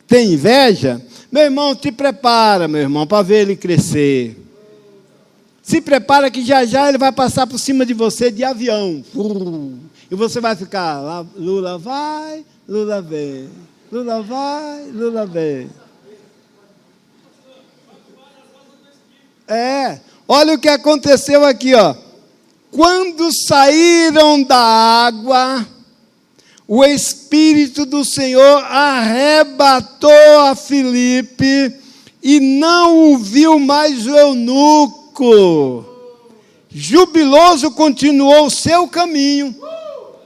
tem inveja, meu irmão, te prepara, meu irmão, para ver ele crescer. Se prepara que já já ele vai passar por cima de você de avião. E você vai ficar lá, Lula vai, Lula vem. Lula vai, Lula vem. Olha o que aconteceu aqui, ó. Quando saíram da água, o Espírito do Senhor arrebatou a Filipe e não o viu mais o eunuco. Jubiloso continuou o seu caminho.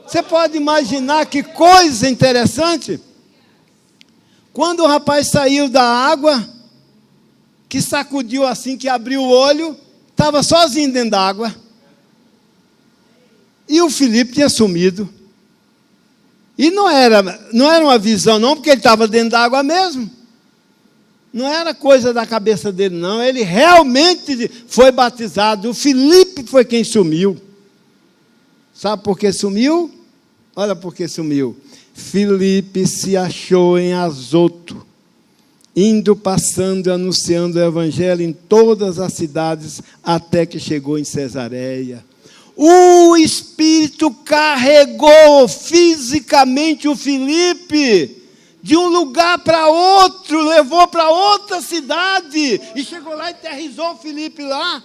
Você pode imaginar que coisa interessante? Quando o rapaz saiu da água, que sacudiu assim, que abriu o olho, estava sozinho dentro da água. E o Filipe tinha sumido. E não era uma visão não, porque ele estava dentro da água mesmo. Não era coisa da cabeça dele não, ele realmente foi batizado. O Filipe foi quem sumiu. Sabe por que sumiu? Olha por que sumiu. Filipe se achou em Azoto, indo, passando, anunciando o evangelho em todas as cidades, até que chegou em Cesareia. O Espírito carregou fisicamente o Filipe de um lugar para outro, levou para outra cidade, e chegou lá e aterrissou o Filipe lá.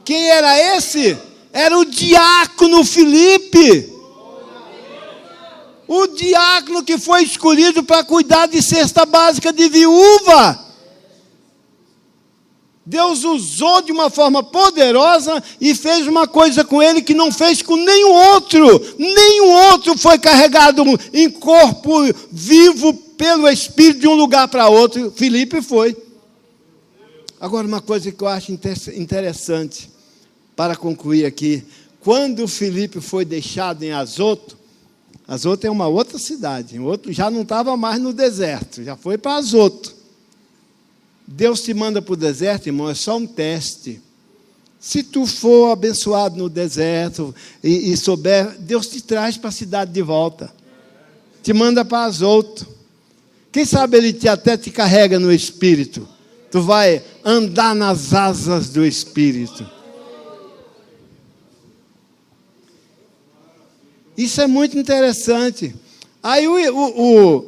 Quem era esse? Era o diácono Filipe. O diácono que foi escolhido para cuidar de cesta básica de viúva. Deus usou de uma forma poderosa e fez uma coisa com ele que não fez com nenhum outro. Nenhum outro foi carregado em corpo vivo pelo Espírito de um lugar para outro. Filipe foi. Agora, uma coisa que eu acho interessante, para concluir aqui. Quando Filipe foi deixado em Azoto, Azoto é uma outra cidade, outro já não estava mais no deserto, já foi para Azoto. Deus te manda para o deserto, irmão, é só um teste. Se tu for abençoado no deserto e souber, Deus te traz para a cidade de volta. Te manda para Azoto. Quem sabe Ele até te carrega no Espírito. Tu vai andar nas asas do Espírito. Isso é muito interessante. Aí o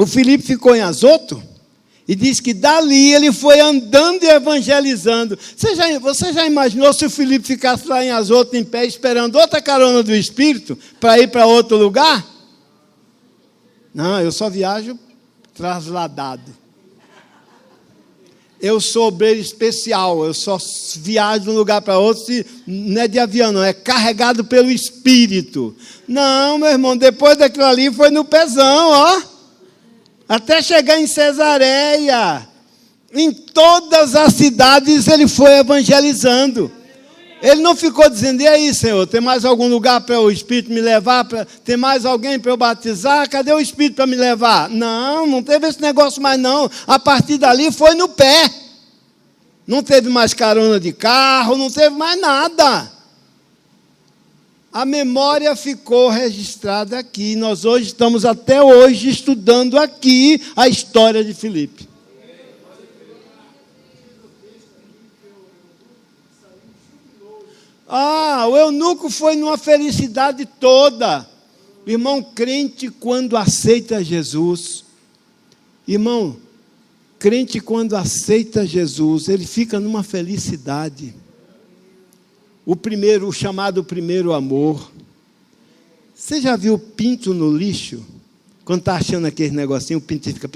Filipe ficou em Azoto. E diz que dali ele foi andando e evangelizando. Você já imaginou se o Filipe ficasse lá em Azoto, em pé, esperando outra carona do Espírito para ir para outro lugar? Não, eu só viajo trasladado. Eu sou obreiro especial, eu só viajo de um lugar para outro, não é de avião, não, é carregado pelo Espírito. Não, meu irmão, depois daquilo ali foi no pezão, ó. Até chegar em Cesareia. Em todas as cidades ele foi evangelizando. Ele não ficou dizendo, e aí, Senhor, tem mais algum lugar para o Espírito me levar? Tem mais alguém para eu batizar? Cadê o Espírito para me levar? Não, não teve esse negócio mais não. A partir dali foi no pé. Não teve mais carona de carro, não teve mais nada. A memória ficou registrada aqui. Nós hoje estamos até hoje estudando aqui a história de Filipe. O eunuco foi numa felicidade toda. Irmão, crente quando aceita Jesus. Irmão, crente quando aceita Jesus, ele fica numa felicidade. O chamado primeiro amor. Você já viu pinto no lixo? Quando está achando aquele negocinho, o pinto fica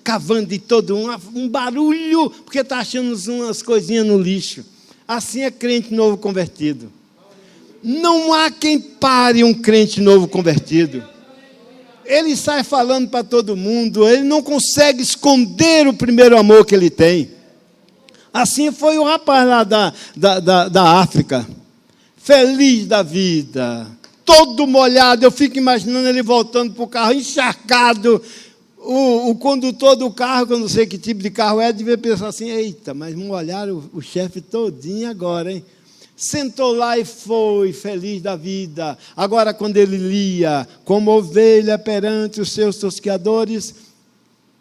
cavando de todo um barulho, porque está achando umas coisinhas no lixo. Assim é crente novo convertido. Não há quem pare um crente novo convertido. Ele sai falando para todo mundo, ele não consegue esconder o primeiro amor que ele tem. Assim foi o rapaz lá da África, feliz da vida, todo molhado. Eu fico imaginando ele voltando para o carro, encharcado. O condutor do carro, que eu não sei que tipo de carro é, devia pensar assim, eita, mas molharam o chefe todinho agora, hein? Sentou lá e foi, feliz da vida. Agora, quando ele lia, como ovelha perante os seus tosqueadores,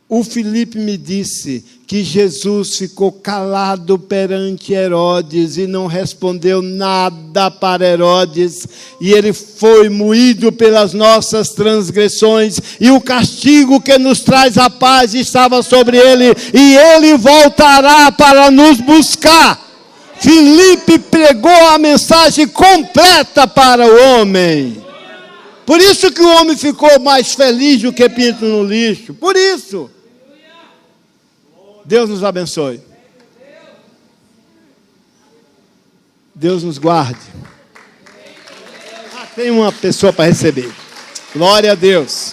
o Filipe me disse que Jesus ficou calado perante Herodes e não respondeu nada para Herodes, e ele foi moído pelas nossas transgressões, e o castigo que nos traz a paz estava sobre ele, e ele voltará para nos buscar. Filipe pregou a mensagem completa para o homem. Por isso que o homem ficou mais feliz do que pinto no lixo. Por isso. Deus nos abençoe. Deus nos guarde. Tem uma pessoa para receber. Glória a Deus.